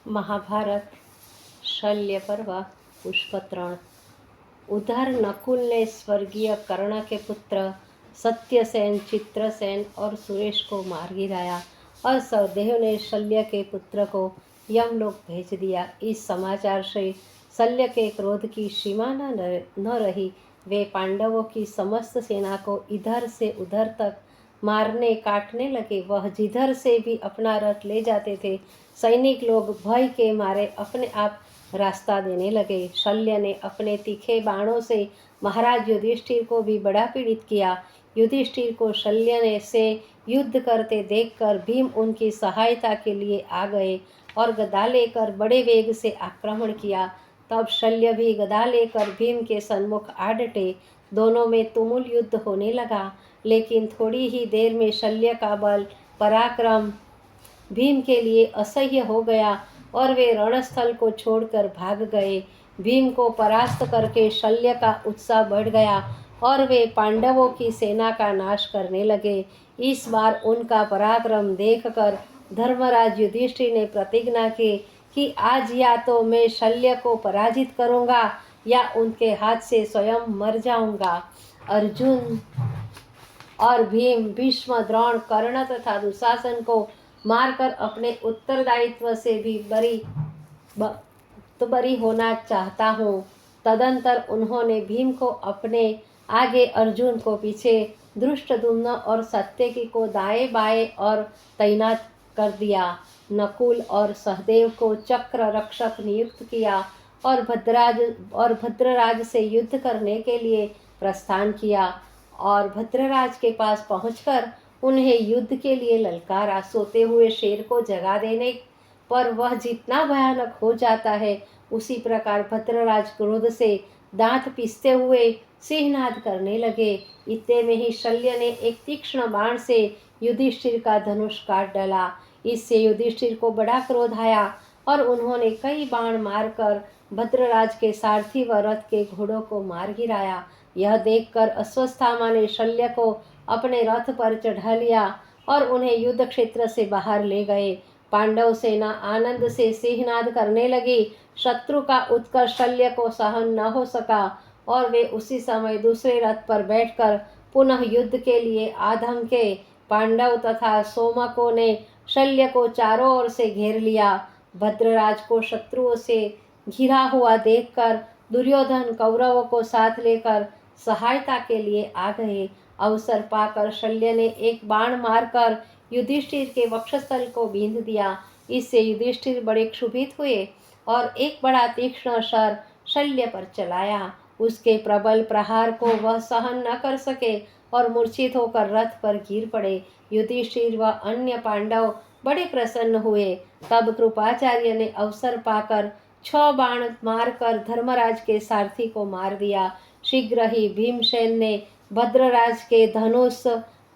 महाभारत शल्य पर्व पुष्प 3। उधर नकुल ने स्वर्गीय कर्ण के पुत्र सत्यसेन, चित्रसेन और सुरेश को मार गिराया और सहदेव ने शल्य के पुत्र को यमलोक भेज दिया। इस समाचार से शल्य के क्रोध की सीमा न रही। वे पांडवों की समस्त सेना को इधर से उधर तक मारने काटने लगे। वह जिधर से भी अपना रथ ले जाते थे, सैनिक लोग भय के मारे अपने आप रास्ता देने लगे। शल्य ने अपने तीखे बाणों से महाराज युधिष्ठिर को भी बड़ा पीड़ित किया। युधिष्ठिर को शल्य ने से युद्ध करते देखकर भीम उनकी सहायता के लिए आ गए और गदा लेकर बड़े वेग से आक्रमण किया। तब शल्य भी गदा लेकर भीम के सन्मुख आ डटे। दोनों में तुमुल युद्ध होने लगा, लेकिन थोड़ी ही देर में शल्य का बल पराक्रम भीम के लिए असह्य हो गया और वे रणस्थल को छोड़कर भाग गए। भीम को परास्त करके शल्य का उत्साह बढ़ गया और वे पांडवों की सेना का नाश करने लगे। इस बार उनका पराक्रम देखकर धर्मराज युधिष्ठिर ने प्रतिज्ञा की कि आज या तो मैं शल्य को पराजित करूंगा या उनके हाथ से स्वयं मर जाऊंगा। अर्जुन और भीम, भीष्म, द्रोण, कर्ण तथा दुशासन को मारकर अपने उत्तरदायित्व से भी बरी होना चाहता हूँ। तदंतर उन्होंने भीम को अपने आगे, अर्जुन को पीछे, धृष्टद्युम्न और सात्यकी को दाएं बाएं और तैनात कर दिया। नकुल और सहदेव को चक्र रक्षक नियुक्त किया और भद्रराज से युद्ध करने के लिए प्रस्थान किया और भद्रराज के पास पहुंचकर उन्हें युद्ध के लिए ललकारा। सोते हुए शेर को जगा देने पर वह जितना भयानक हो जाता है, उसी प्रकार भद्रराज क्रोध से दांत पीसते हुए सिंहनाद करने लगे। इतने में ही शल्य ने एक तीक्ष्ण बाण से युधिष्ठिर का धनुष काट डाला। इससे युधिष्ठिर को बड़ा क्रोध आया और उन्होंने कई बाण मारकर भद्रराज के सारथी व रथ के घोड़ों को मार गिराया। यह देखकर अश्वत्थामा ने शल्य को अपने रथ पर चढ़ा लिया और उन्हें युद्ध क्षेत्र से बाहर ले गए। पांडव सेना आनंद से सिंहनाद करने लगी। शत्रु का उत्कर्ष शल्य को सहन न हो सका और वे उसी समय दूसरे रथ पर बैठकर पुनः युद्ध के लिए आधमके। पांडव तथा सोमकों ने शल्य को चारों ओर से घेर लिया। भद्रराज को शत्रुओं से घिरा हुआ देखकर दुर्योधन कौरवों को साथ लेकर सहायता के लिए आ गए। अवसर पाकर शल्य ने एक बाण मारकर युधिष्ठिर के वक्षस्थल को बींध दिया। इससे युधिष्ठिर बड़े क्षुभित हुए और एक बड़ा तीक्ष्ण शर शल्य पर चलाया। उसके प्रबल प्रहार को वह सहन न कर सके और मूर्छित होकर रथ पर गिर पड़े। युधिष्ठिर व अन्य पांडव बड़े प्रसन्न हुए। तब कृपाचार्य ने अवसर पाकर 6 बाण मारकर धर्मराज के सारथी को मार दिया। शीघ्र ही भीमसेन ने भद्रराज के धनुष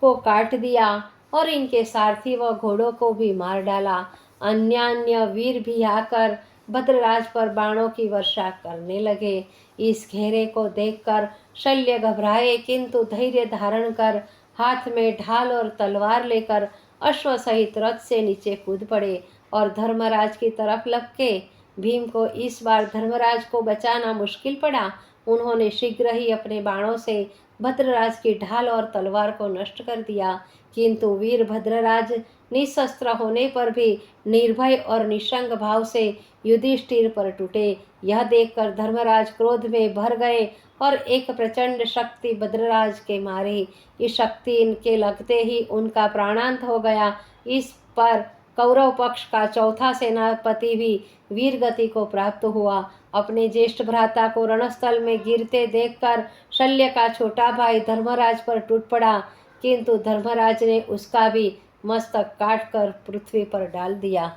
को काट दिया और इनके सारथी व घोड़ों को भी मार डाला। अन्य वीर भी आकर भद्रराज पर बाणों की वर्षा करने लगे। इस घेरे को देखकर शल्य घबराए, किंतु धैर्य धारण कर हाथ में ढाल और तलवार लेकर अश्व सहित रथ से नीचे कूद पड़े और धर्मराज की तरफ लपके। भीम को इस बार धर्मराज को बचाना मुश्किल पड़ा। उन्होंने शीघ्र ही अपने बाणों से भद्रराज की ढाल और तलवार को नष्ट कर दिया, किंतु वीर भद्रराज निशस्त्र होने पर भी निर्भय और निशंक भाव से युधिष्ठिर पर टूटे। यह देखकर धर्मराज क्रोध में भर गए और एक प्रचंड शक्ति भद्रराज के मारे। इस शक्ति इनके लगते ही उनका प्राणांत हो गया। इस पर कौरव पक्ष का चौथा सेनापति भी वीर गति को प्राप्त हुआ। अपने ज्येष्ठ भ्राता को रणस्थल में गिरते देखकर शल्य का छोटा भाई धर्मराज पर टूट पड़ा, किंतु धर्मराज ने उसका भी मस्तक काटकर पृथ्वी पर डाल दिया।